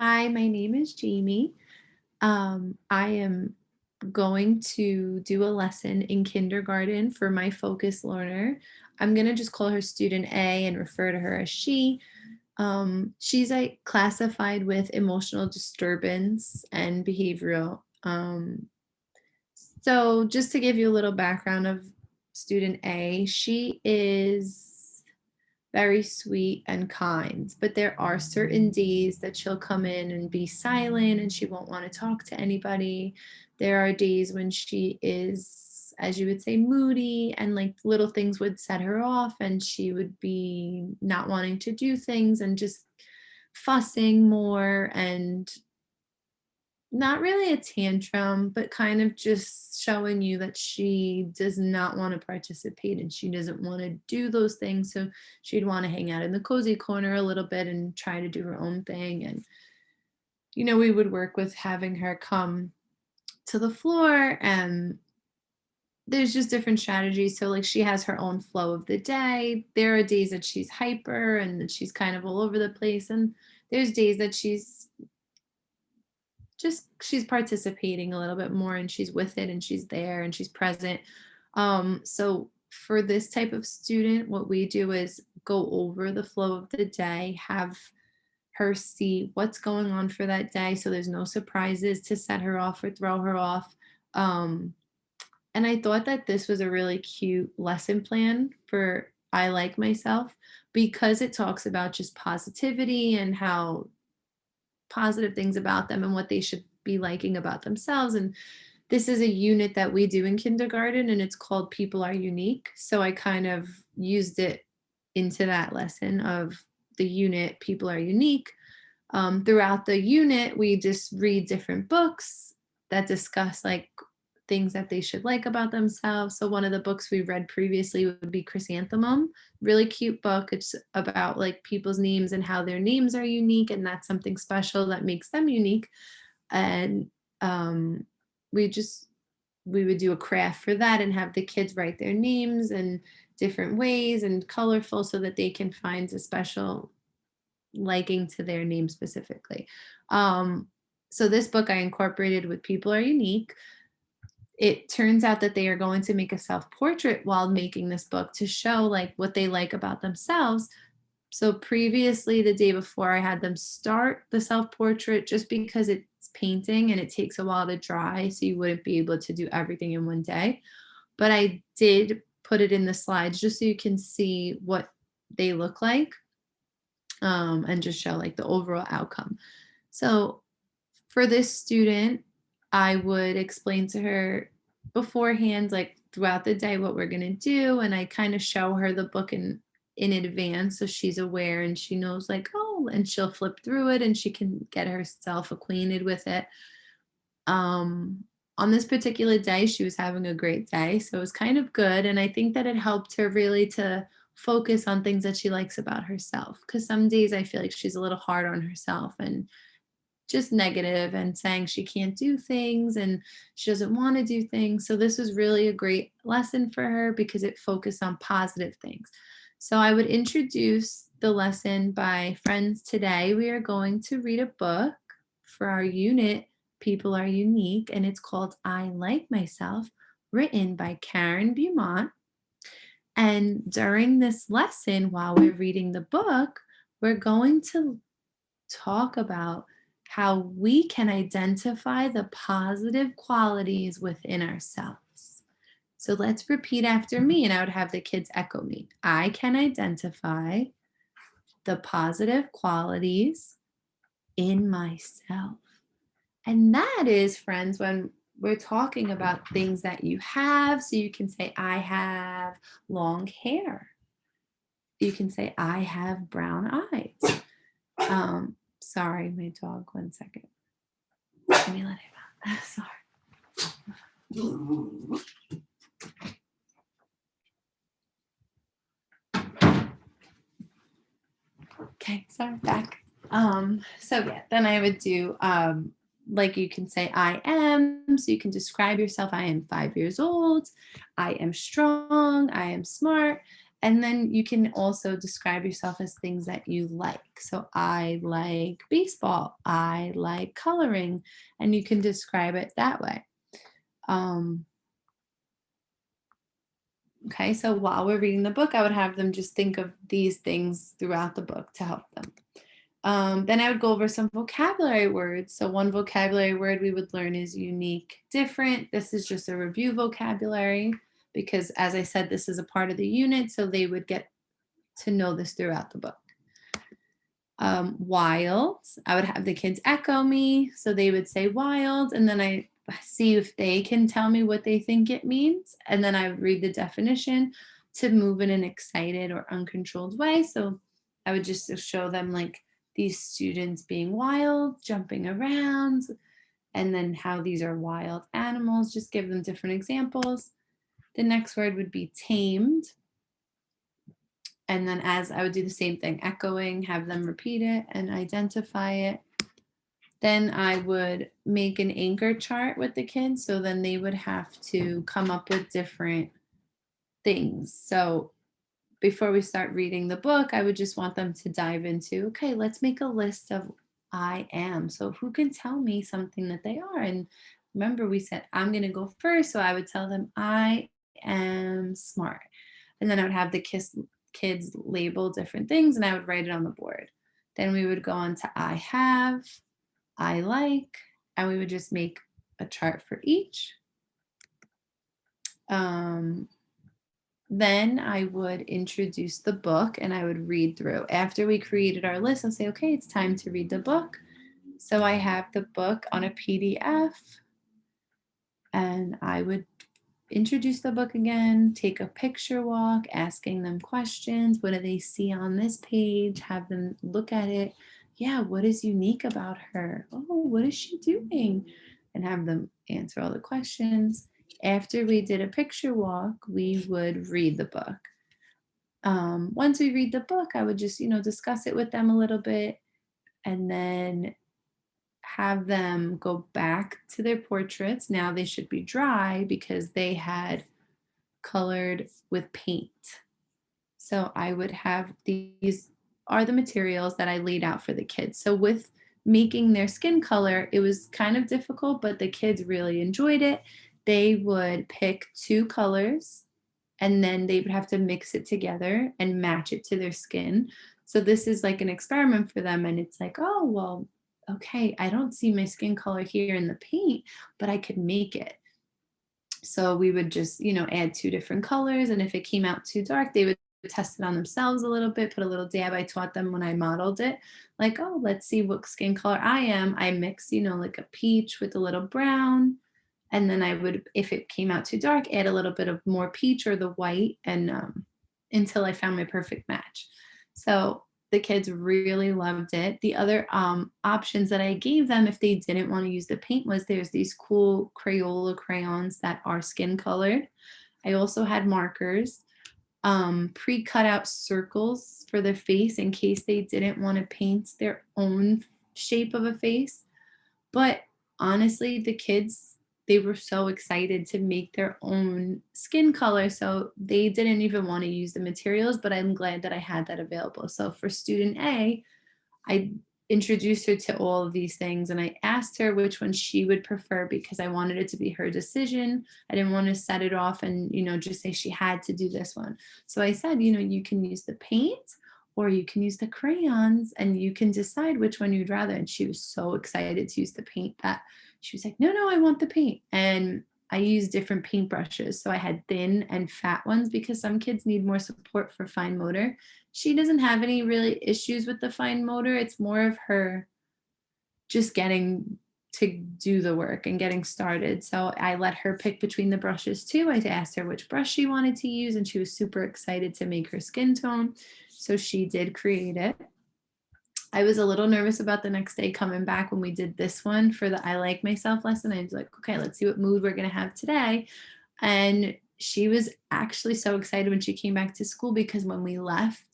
Hi, my name is Jamie. I am going to do a lesson in kindergarten for my focus learner. I'm going to just call her student A and refer to her as she. She's like classified with emotional disturbance and behavioral. So just to give you a little background of student A, she is very sweet and kind, but there are certain days that she'll come in and be silent and she won't want to talk to anybody. There are days when she is, as you would say, moody and like little things would set her off and she would be not wanting to do things and just fussing more and not really a tantrum, but kind of just showing you that she does not want to participate and she doesn't want to do those things. So she'd want to hang out in the cozy corner a little bit and try to do her own thing. And, we would work with having her come to the floor and there's just different strategies. So, like, she has her own flow of the day. There are days that she's hyper and that she's kind of all over the place. And there's days that she's participating a little bit more and she's with it and she's there and she's present. So for this type of student, what we do is go over the flow of the day, have her see what's going on for that day so there's no surprises to set her off or throw her off. Um, and I thought that this was a really cute lesson plan for I Like Myself because it talks about just positivity and how positive things about them and what they should be liking about themselves. And this is a unit that we do in kindergarten and it's called People Are Unique. So I kind of used it into that lesson of the unit People Are Unique. Throughout the unit, we just read different books that discuss like things that they should like about themselves. So one of the books we read previously would be Chrysanthemum. Really cute book. It's about like people's names and how their names are unique and that's something special that makes them unique. And um, we just we would do a craft for that and have the kids write their names in different ways and colorful so that they can find a special liking to their name specifically. Um, so this book I incorporated with People Are Unique. It turns out that they are going to make a self-portrait while making this book to show like what they like about themselves. So previously, the day before, I had them start the self-portrait just because it's painting and it takes a while to dry, so you wouldn't be able to do everything in one day. But I did put it in the slides just so you can see what they look like, and just show like the overall outcome. So for this student, I would explain to her beforehand, like throughout the day, what we're going to do. And I kind of show her the book in advance so she's aware and she knows, like, oh, and she'll flip through it and she can get herself acquainted with it. On this particular day, she was having a great day. So it was kind of good. And I think that it helped her really to focus on things that she likes about herself. Because some days I feel like she's a little hard on herself and just negative and saying she can't do things and she doesn't want to do things. So this was really a great lesson for her because it focused on positive things. So I would introduce the lesson by friends. Today we are going to read a book for our unit, People Are Unique, and it's called I Like Myself, written by Karen Beaumont. And during this lesson, while we're reading the book, we're going to talk about how we can identify the positive qualities within ourselves. So let's repeat after me, and I would have the kids echo me. I can identify the positive qualities in myself. And that is, friends, when we're talking about things that you have. So you can say, I have long hair. You can say, I have brown eyes. Sorry, my dog, 1 second. Let me let him out. Sorry. Okay, sorry, back. So yeah, then I would do like you can say I am, so you can describe yourself. I am 5 years old. I am strong. I am smart. And then you can also describe yourself as things that you like. So I like baseball, I like coloring, and you can describe it that way. Um, okay, so while we're reading the book, I would have them just think of these things throughout the book to help them. Then I would go over some vocabulary words. So one vocabulary word we would learn is unique, different. This is just a review vocabulary because, as I said, this is a part of the unit, so they would get to know this throughout the book. Wild, I would have the kids echo me, so they would say wild, and then I see if they can tell me what they think it means, and then I would read the definition to move in an excited or uncontrolled way. So I would just show them like these students being wild, jumping around, and then how these are wild animals, just give them different examples. The next word would be tamed. And then as I would do the same thing, echoing, have them repeat it and identify it. Then I would make an anchor chart with the kids. So then they would have to come up with different things. So before we start reading the book, I would just want them to dive into, okay, let's make a list of I am. So who can tell me something that they are? And remember, we said I'm going to go first. So I would tell them I am smart. And then I would have the kids label different things and I would write it on the board. Then we would go on to I have, I like, and we would just make a chart for each. Then I would introduce the book and I would read through. After we created our list, I'll say, okay, it's time to read the book. So I have the book on a PDF and I would introduce the book again, take a picture walk, asking them questions. What do they see on this page? Have them look at it. Yeah, what is unique about her? Oh, what is she doing? And have them answer all the questions. After we did a picture walk, we would read the book. Once we read the book, I would just, discuss it with them a little bit and then have them go back to their portraits. Now they should be dry because they had colored with paint. So I would have these are the materials that I laid out for the kids. So with making their skin color, it was kind of difficult, but the kids really enjoyed it. They would pick two colors and then they would have to mix it together and match it to their skin. So this is like an experiment for them. And it's like, oh, well, okay, I don't see my skin color here in the paint, but I could make it. So we would just, add two different colors. And if it came out too dark, they would test it on themselves a little bit, put a little dab. I taught them when I modeled it, like, oh, let's see what skin color I am. I mixed, like a peach with a little brown. And then I would, if it came out too dark, add a little bit of more peach or the white and until I found my perfect match. So the kids really loved it. The other options that I gave them if they didn't want to use the paint was there's these cool Crayola crayons that are skin colored. I also had markers, pre-cut out circles for their face in case they didn't want to paint their own shape of a face. But honestly, the kids, they were so excited to make their own skin color. So they didn't even want to use the materials, but I'm glad that I had that available. So for student A, I introduced her to all of these things and I asked her which one she would prefer because I wanted it to be her decision. I didn't want to set it off and, just say she had to do this one. So I said, you can use the paint or you can use the crayons and you can decide which one you'd rather. And she was so excited to use the paint that she was like, no, I want the paint. And I used different paint brushes. So I had thin and fat ones because some kids need more support for fine motor. She doesn't have any really issues with the fine motor. It's more of her just getting to do the work and getting started. So I let her pick between the brushes too. I asked her which brush she wanted to use and she was super excited to make her skin tone. So she did create it. I was a little nervous about the next day coming back when we did this one for the I Like Myself lesson. I was like, okay, let's see what mood we're going to have today. And she was actually so excited when she came back to school because when we left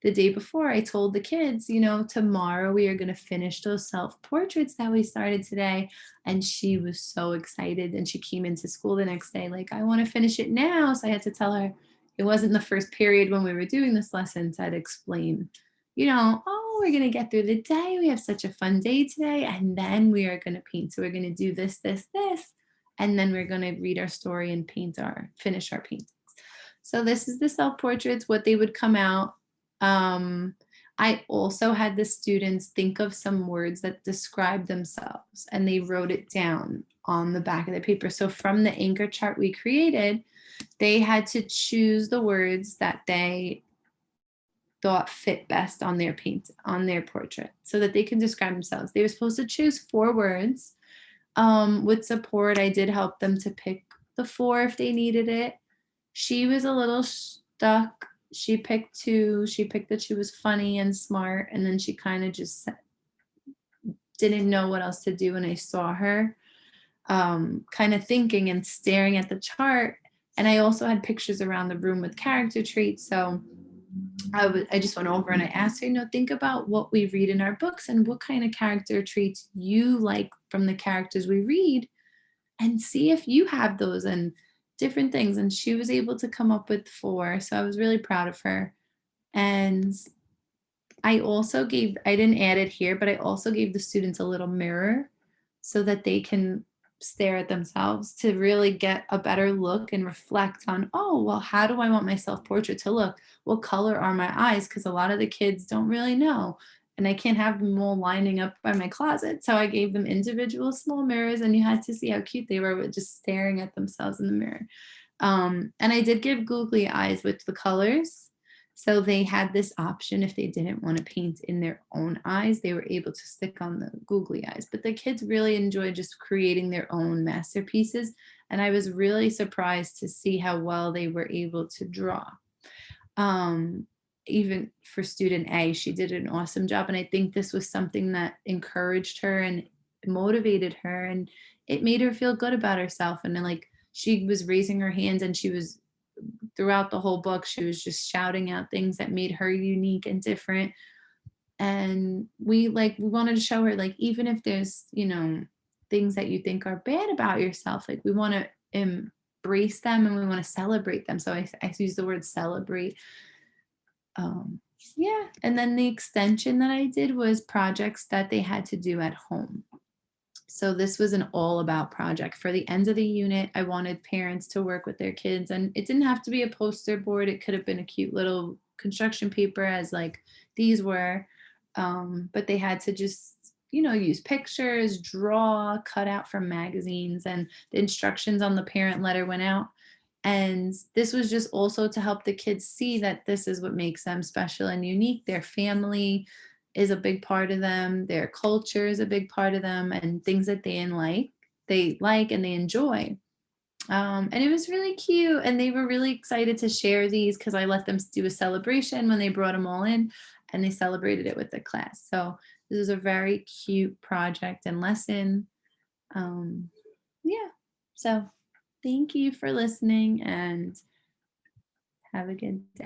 the day before, I told the kids, tomorrow we are going to finish those self-portraits that we started today. And she was so excited. And she came into school the next day, like, I want to finish it now. So I had to tell her, it wasn't the first period when we were doing this lesson to explain, oh, we're going to get through the day. We have such a fun day today. And then we are going to paint. So we're going to do this, this, this. And then we're going to read our story and finish our paintings. So this is the self-portraits, what they would come out. I also had the students think of some words that describe themselves, and they wrote it down on the back of the paper. So from the anchor chart we created, they had to choose the words that they thought fit best on their portrait so that they can describe themselves. They were supposed to choose 4 words. With support, I did help them to pick the 4 if they needed it. She was a little stuck. She picked 2. She picked that she was funny and smart, and then she kind of just didn't know what else to do. And I saw her kind of thinking and staring at the chart. And I also had pictures around the room with character traits. So I just went over and I asked her, think about what we read in our books and what kind of character traits you like from the characters we read, and see if you have those and different things. And she was able to come up with 4. So I was really proud of her. And I didn't add it here, but I also gave the students a little mirror so that they can stare at themselves to really get a better look and reflect on, oh, well, how do I want my self-portrait to look? What color are my eyes? Because a lot of the kids don't really know. And I can't have them all lining up by my closet. So I gave them individual small mirrors, and you had to see how cute they were with just staring at themselves in the mirror. And I did give googly eyes with the colors. So they had this option. If they didn't want to paint in their own eyes, they were able to stick on the googly eyes. But the kids really enjoyed just creating their own masterpieces. And I was really surprised to see how well they were able to draw. Even for student A, she did an awesome job. And I think this was something that encouraged her and motivated her, and it made her feel good about herself. And then, like, she was raising her hands, and she was, throughout the whole book, she was just shouting out things that made her unique and different. And we wanted to show her, like, even if there's, things that you think are bad about yourself, like, we want to embrace them and we want to celebrate them. So I use the word celebrate. Yeah. And then the extension that I did was projects that they had to do at home. So this was an all about project. For the end of the unit, I wanted parents to work with their kids, and it didn't have to be a poster board. It could have been a cute little construction paper, as like these were. But they had to just, use pictures, draw, cut out from magazines, and the instructions on the parent letter went out. And this was just also to help the kids see that this is what makes them special and unique. Their family is a big part of them. Their culture is a big part of them, and things that they like and they enjoy. And it was really cute. And they were really excited to share these because I let them do a celebration when they brought them all in, and they celebrated it with the class. So this is a very cute project and lesson. Yeah. So thank you for listening, and have a good day.